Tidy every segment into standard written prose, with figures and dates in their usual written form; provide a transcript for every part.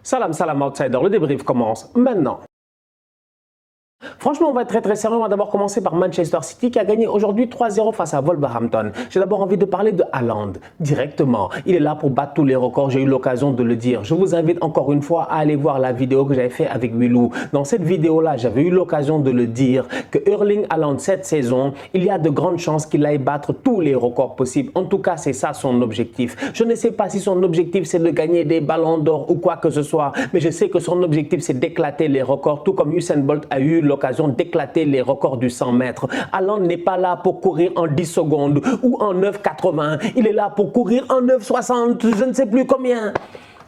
Salam, salam outsider, le débrief commence maintenant. Franchement, on va être très sérieux. On va d'abord commencer par Manchester City qui a gagné aujourd'hui 3-0 face à Wolverhampton. J'ai d'abord envie de parler de Haaland directement. Il est là pour battre tous les records. J'ai eu l'occasion de le dire. Je vous invite encore une fois à aller voir la vidéo que j'avais fait avec Willou. Dans cette vidéo-là, j'avais eu l'occasion de le dire que Erling Haaland cette saison, il y a de grandes chances qu'il aille battre tous les records possibles. En tout cas, c'est ça son objectif. Je ne sais pas si son objectif c'est de gagner des ballons d'or ou quoi que ce soit, mais je sais que son objectif c'est d'éclater les records, tout comme Usain Bolt a eu l'occasion d'éclater les records du 100 mètres. Haaland n'est pas là pour courir en 10 secondes ou en 9,80. Il est là pour courir en 9,60, je ne sais plus combien.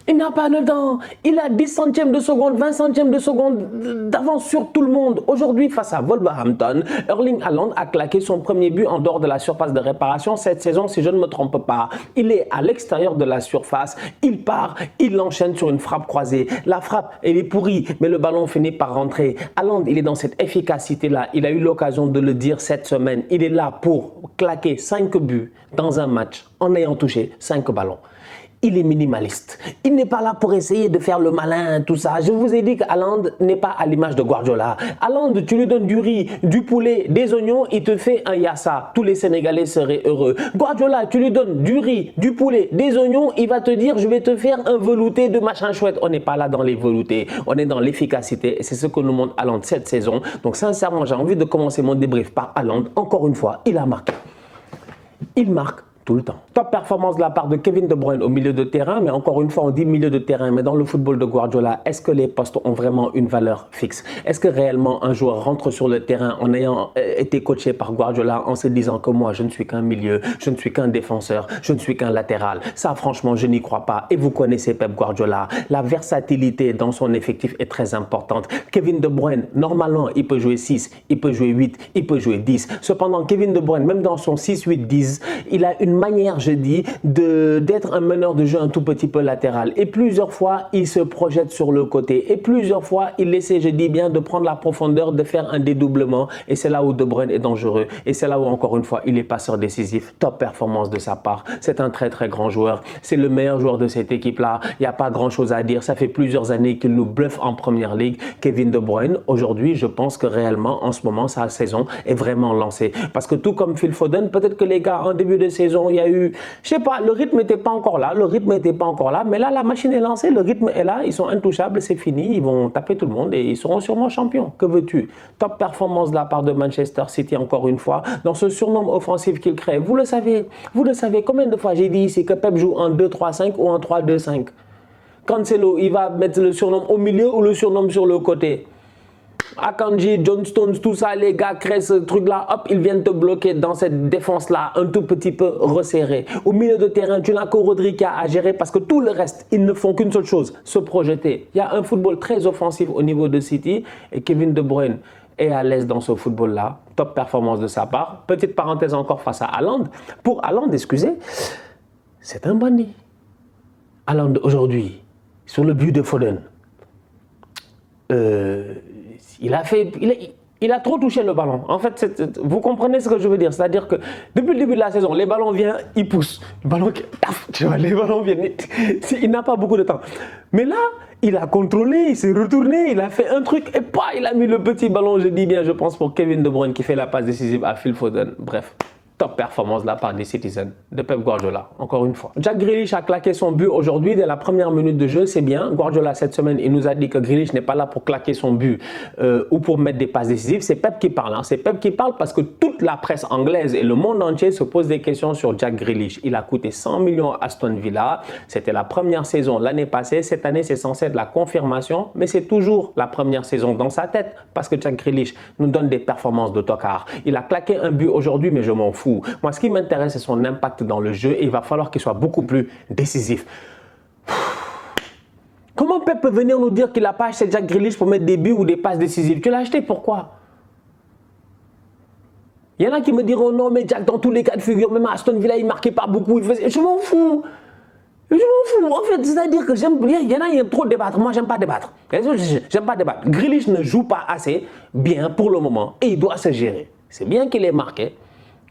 Il n'a pas le temps. Il a 10 centièmes de seconde, 20 centièmes de seconde d'avance sur tout le monde. Aujourd'hui, face à Wolverhampton, Erling Haaland a claqué son premier but en dehors de la surface de réparation cette saison, si je ne me trompe pas. Il est à l'extérieur de la surface. Il part, il l'enchaîne sur une frappe croisée. La frappe, elle est pourrie, mais le ballon finit par rentrer. Haaland, il est dans cette efficacité-là. Il a eu l'occasion de le dire cette semaine. Il est là pour claquer 5 buts dans un match en ayant touché 5 ballons. Il est minimaliste. Il n'est pas là pour essayer de faire le malin, tout ça. Je vous ai dit que Haaland n'est pas à l'image de Guardiola. Haaland, tu lui donnes du riz, du poulet, des oignons, il te fait un yassa. Tous les Sénégalais seraient heureux. Guardiola, tu lui donnes du riz, du poulet, des oignons, il va te dire je vais te faire un velouté de machin chouette. On n'est pas là dans les veloutés, on est dans l'efficacité et c'est ce que nous montre Haaland cette saison. Donc sincèrement, j'ai envie de commencer mon débrief par Haaland. Encore une fois, il a marqué. Il marque tout le temps. Top performance de la part de Kevin De Bruyne au milieu de terrain, mais encore une fois on dit milieu de terrain, mais dans le football de Guardiola, est-ce que les postes ont vraiment une valeur fixe? Est-ce que réellement un joueur rentre sur le terrain en ayant été coaché par Guardiola en se disant que moi je ne suis qu'un milieu, je ne suis qu'un défenseur, je ne suis qu'un latéral? Ça franchement je n'y crois pas et vous connaissez Pep Guardiola. La versatilité dans son effectif est très importante. Kevin De Bruyne, normalement il peut jouer 6, il peut jouer 8, il peut jouer 10. Cependant Kevin De Bruyne, même dans son 6, 8, 10, il a une manière, je dis, d'être un meneur de jeu un tout petit peu latéral. Et plusieurs fois, il se projette sur le côté. Et plusieurs fois, il essaie, je dis bien, de prendre la profondeur, de faire un dédoublement. Et c'est là où De Bruyne est dangereux. Et c'est là où, encore une fois, il est passeur décisif. Top performance de sa part. C'est un très, très grand joueur. C'est le meilleur joueur de cette équipe-là. Il n'y a pas grand-chose à dire. Ça fait plusieurs années qu'il nous bluffe en première ligue. Kevin De Bruyne, aujourd'hui, je pense que réellement, en ce moment, sa saison est vraiment lancée. Parce que tout comme Phil Foden, peut-être que les gars, en début de saison, il y a eu, je sais pas, le rythme n'était pas encore là, mais là la machine est lancée, le rythme est là, ils sont intouchables, c'est fini, ils vont taper tout le monde et ils seront sûrement champions. Que veux-tu? Top performance de la part de Manchester City encore une fois, dans ce surnom offensif qu'il crée. Vous le savez, combien de fois j'ai dit ici que Pep joue en 2-3-5 ou en 3-2-5? Cancelo, il va mettre le surnom au milieu ou le surnom sur le côté? Akanji, John Stones, tout ça, les gars créent ce truc-là, hop, ils viennent te bloquer dans cette défense-là, un tout petit peu resserrée. Au milieu de terrain, tu n'as que Rodri à gérer parce que tout le reste, ils ne font qu'une seule chose, se projeter. Il y a un football très offensif au niveau de City et Kevin De Bruyne est à l'aise dans ce football-là. Top performance de sa part. Petite parenthèse encore face à Haaland. Pour Haaland, excusez, c'est un bandit. Haaland aujourd'hui, sur le but de Foden, il a trop touché le ballon. En fait, vous comprenez ce que je veux dire. C'est-à-dire que depuis le début de la saison, les ballons viennent, ils poussent. Le ballon, tu vois, les ballons viennent. Il n'a pas beaucoup de temps. Mais là, il a contrôlé, il s'est retourné, il a fait un truc et pas, il a mis le petit ballon, je dis bien, je pense pour Kevin De Bruyne qui fait la passe décisive à Phil Foden. Bref. Top performance de la part des Citizens de Pep Guardiola, encore une fois. Jack Grealish a claqué son but aujourd'hui dès la première minute de jeu, c'est bien. Guardiola, cette semaine, il nous a dit que Grealish n'est pas là pour claquer son but ou pour mettre des passes décisives. C'est Pep qui parle. Hein. C'est Pep qui parle parce que toute la presse anglaise et le monde entier se pose des questions sur Jack Grealish. Il a coûté 100 millions à Aston Villa. C'était la première saison l'année passée. Cette année, c'est censé être la confirmation, mais c'est toujours la première saison dans sa tête parce que Jack Grealish nous donne des performances de tocard. Il a claqué un but aujourd'hui, mais je m'en fous. Moi, ce qui m'intéresse, c'est son impact dans le jeu et il va falloir qu'il soit beaucoup plus décisif. Comment Pep peut venir nous dire qu'il n'a pas acheté Jack Grealish pour mettre des buts ou des passes décisives? Tu l'as acheté pourquoi? Il y en a qui me diront non, mais Jack, dans tous les cas de figure, même à Aston Villa, il ne marquait pas beaucoup. Il faisait... Je m'en fous. Je m'en fous. En fait, c'est-à-dire que j'aime. Il y en a qui aiment trop débattre. Moi, j'aime pas débattre. J'aime pas débattre. Grealish ne joue pas assez bien pour le moment et il doit se gérer. C'est bien qu'il ait marqué.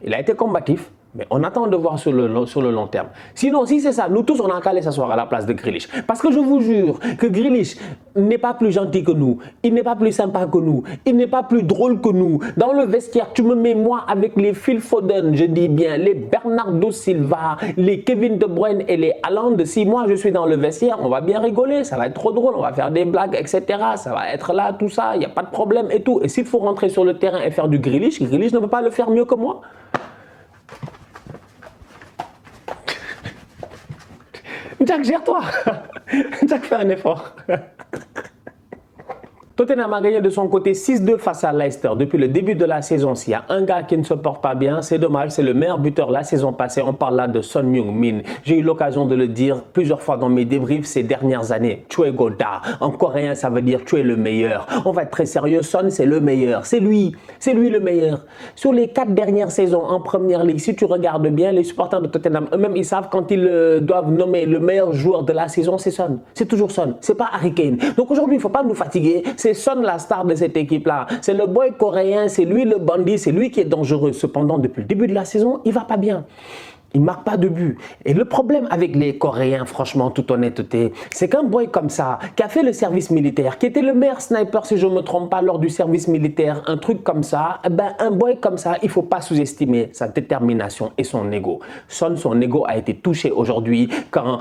Il a été combatif, Mais on attend de voir sur le long terme. Sinon, si c'est ça, nous tous, on a qu'à aller s'asseoir à la place de Grealish. Parce que je vous jure que Grealish n'est pas plus gentil que nous. Il n'est pas plus sympa que nous. Il n'est pas plus drôle que nous. Dans le vestiaire, tu me mets moi avec les Phil Foden, je dis bien, les Bernardo Silva, les Kevin De Bruyne et les Haaland. Si moi, je suis dans le vestiaire, on va bien rigoler. Ça va être trop drôle. On va faire des blagues, etc. Ça va être là, tout ça. Il n'y a pas de problème et tout. Et s'il faut rentrer sur le terrain et faire du Grealish, Grealish ne peut pas le faire mieux que moi. Jack, gère-toi. Jack, fais un effort. Tottenham a gagné de son côté 6-2 face à Leicester depuis le début de la saison. S'il y a un gars qui ne se porte pas bien, c'est dommage, c'est le meilleur buteur la saison passée. On parle là de Son Heung-min. J'ai eu l'occasion de le dire plusieurs fois dans mes débriefs ces dernières années. Choi Goda. En coréen, ça veut dire tu es le meilleur. On va être très sérieux, Son, c'est le meilleur. C'est lui le meilleur. Sur les 4 dernières saisons en première ligue, si tu regardes bien, les supporters de Tottenham eux-mêmes, ils savent quand ils doivent nommer le meilleur joueur de la saison, c'est Son. C'est toujours Son. C'est pas Harry Kane. Donc aujourd'hui, il ne faut pas nous fatiguer. C'est Son la star de cette équipe-là. C'est le boy coréen, c'est lui le bandit, c'est lui qui est dangereux. Cependant, depuis le début de la saison, il va pas bien. Il ne marque pas de but. Et le problème avec les Coréens, franchement, toute honnêteté, c'est qu'un boy comme ça, qui a fait le service militaire, qui était le meilleur sniper, si je ne me trompe pas, lors du service militaire, un truc comme ça, eh ben, un boy comme ça, il ne faut pas sous-estimer sa détermination et son ego. Son ego a été touché aujourd'hui quand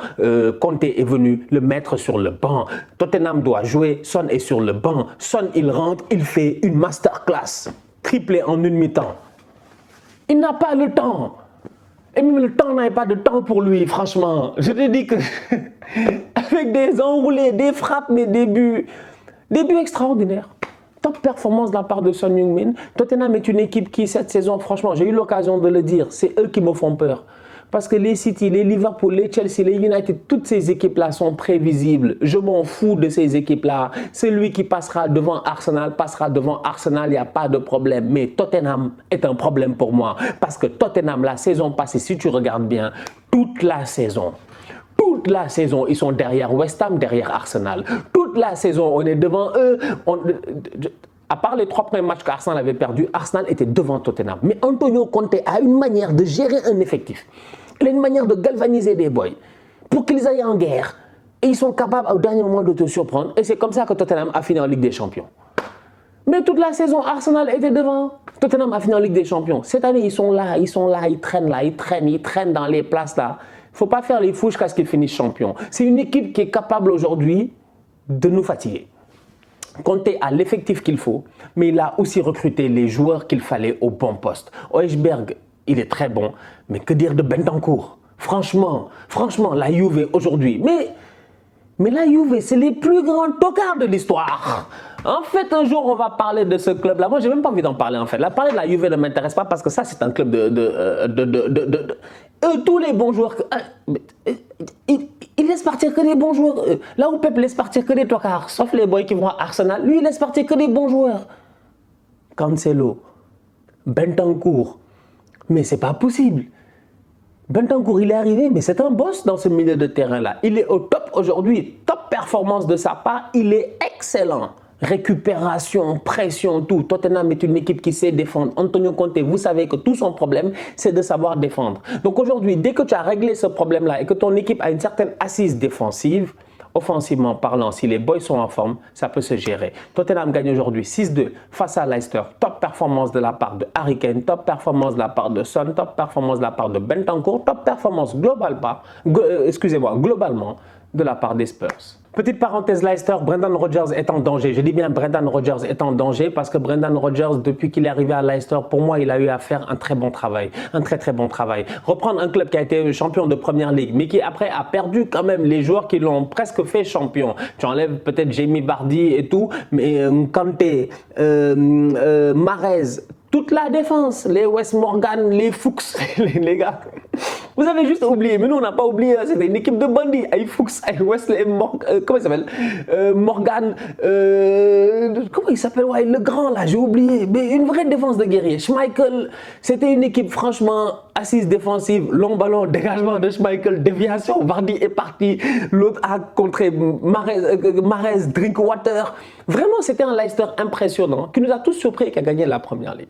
Conte est venu le mettre sur le banc. Tottenham doit jouer, Son est sur le banc. Son, il rentre, il fait une masterclass, triplé en une mi-temps. Il n'a pas le temps. Et même le temps n'avait pas de temps pour lui, franchement. Je te dis que avec des enroulés, des frappes, mais des buts extraordinaires. Top performance de la part de Son Heung-min. Tottenham est une équipe qui, cette saison, franchement, j'ai eu l'occasion de le dire, c'est eux qui me font peur. Parce que les City, les Liverpool, les Chelsea, les United, toutes ces équipes-là sont prévisibles. Je m'en fous de ces équipes-là. Celui qui passera devant Arsenal, il n'y a pas de problème. Mais Tottenham est un problème pour moi. Parce que Tottenham, la saison passée, si tu regardes bien, toute la saison, ils sont derrière West Ham, derrière Arsenal. Toute la saison, on est devant eux. À part les 3 premiers matchs qu'Arsenal avait perdus, Arsenal était devant Tottenham. Mais Antonio Conte a une manière de gérer un effectif. Il a une manière de galvaniser des boys pour qu'ils aillent en guerre. Et ils sont capables au dernier moment de te surprendre. Et c'est comme ça que Tottenham a fini en Ligue des Champions. Mais toute la saison, Arsenal était devant. Tottenham a fini en Ligue des Champions. Cette année, ils sont là, ils traînent dans les places là. Il ne faut pas faire les fous jusqu'à ce qu'ils finissent champions. C'est une équipe qui est capable aujourd'hui de nous fatiguer. Conte a l'effectif qu'il faut, mais il a aussi recruté les joueurs qu'il fallait au bon poste. Højbjerg, il est très bon, mais que dire de Bentancur? Franchement, la Juve aujourd'hui. Mais la Juve, c'est les plus grands tocards de l'histoire. En fait, un jour, on va parler de ce club-là. Moi, j'ai même pas envie d'en parler, en fait. Là, parler de la Juve ne m'intéresse pas parce que ça, c'est un club tous les bons joueurs. Il laisse partir que des bons joueurs. Là où Pep laisse partir que des tocards, sauf les boys qui vont à Arsenal, lui, il laisse partir que des bons joueurs. Cancelo, Bentancur. Mais c'est pas possible. Bentancur, il est arrivé, mais c'est un boss dans ce milieu de terrain-là. Il est au top aujourd'hui. Top performance de sa part. Il est excellent. Récupération, pression, tout. Tottenham est une équipe qui sait défendre. Antonio Conte, vous savez que tout son problème, c'est de savoir défendre. Donc aujourd'hui, dès que tu as réglé ce problème-là et que ton équipe a une certaine assise défensive, offensivement parlant, si les boys sont en forme, ça peut se gérer. Tottenham gagne aujourd'hui 6-2 face à Leicester. Top performance de la part de Harry Kane, top performance de la part de Son, top performance de la part de Bentancur, top performance globalement de la part des Spurs. Petite parenthèse Leicester, Brendan Rodgers est en danger. Je dis bien Brendan Rodgers est en danger parce que Brendan Rodgers, depuis qu'il est arrivé à Leicester, pour moi, il a eu à faire un très bon travail. Un très bon travail. Reprendre un club qui a été champion de première ligue, mais qui après a perdu quand même les joueurs qui l'ont presque fait champion. Tu enlèves peut-être Jamie Vardy et tout, mais Kanté, Mahrez, toute la défense, les Wes Morgan, les Fuchs, les gars. Vous avez juste oublié, mais nous on n'a pas oublié, c'était une équipe de bandits. Ay Fuchs, ay Wesley Morgan, comment il s'appelle Morgan, comment il s'appelle, ouais, le grand là, j'ai oublié. Mais une vraie défense de guerrier. Schmeichel, c'était une équipe franchement assise défensive, long ballon, dégagement de Schmeichel, déviation, Vardy est parti, l'autre a contré Mahrez, Drinkwater. Vraiment, c'était un Leicester impressionnant qui nous a tous surpris et qui a gagné la première ligue.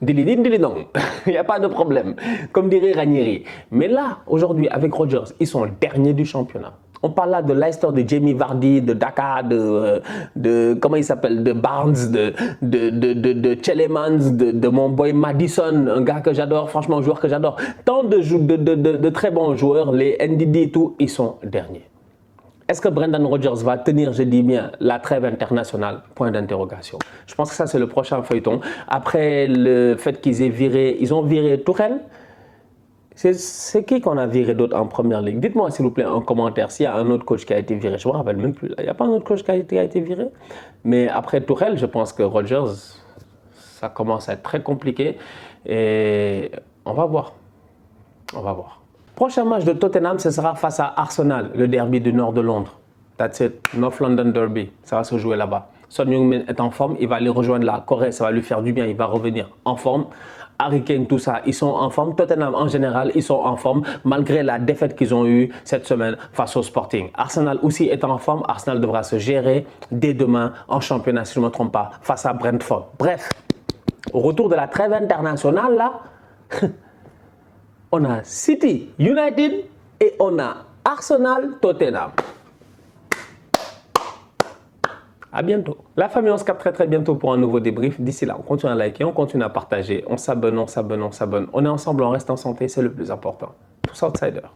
Dilidin, dilidong. Il n'y a pas de problème, comme dirait Ranieri. Mais là, aujourd'hui, avec Rodgers, ils sont derniers du championnat. On parle là de Leicester, de Jamie Vardy, de Daka, comment il s'appelle, de Barnes, de Chelemans, de mon boy Madison, un gars que j'adore, franchement, un joueur que j'adore. Tant de très bons joueurs, les NDD et tout, ils sont derniers. Est-ce que Brendan Rodgers va tenir, je dis bien, la trêve internationale? Point d'interrogation. Je pense que ça, c'est le prochain feuilleton. Après le fait qu'ils aient viré, ils ont viré Tuchel. C'est qui qu'on a viré d'autre en première ligue? Dites-moi s'il vous plaît en commentaire s'il y a un autre coach qui a été viré. Je ne me rappelle même plus. Il n'y a pas un autre coach qui a été viré. Mais après Tuchel, je pense que Rodgers, ça commence à être très compliqué. Et on va voir. On va voir. Prochain match de Tottenham, ce sera face à Arsenal, le derby du nord de Londres. That's it, North London Derby. Ça va se jouer là-bas. Son Heung-min est en forme, il va aller rejoindre la Corée, ça va lui faire du bien, il va revenir en forme. Harry Kane, tout ça, ils sont en forme. Tottenham, en général, ils sont en forme, malgré la défaite qu'ils ont eue cette semaine face au Sporting. Arsenal aussi est en forme. Arsenal devra se gérer dès demain en championnat, si je ne me trompe pas, face à Brentford. Bref, au retour de la trêve internationale, là, on a City, United et on a Arsenal, Tottenham. À bientôt. La famille, on se capte très bientôt pour un nouveau débrief. D'ici là, on continue à liker, on continue à partager. On s'abonne, on s'abonne, on s'abonne. On est ensemble, on reste en santé, c'est le plus important. Tous outsiders.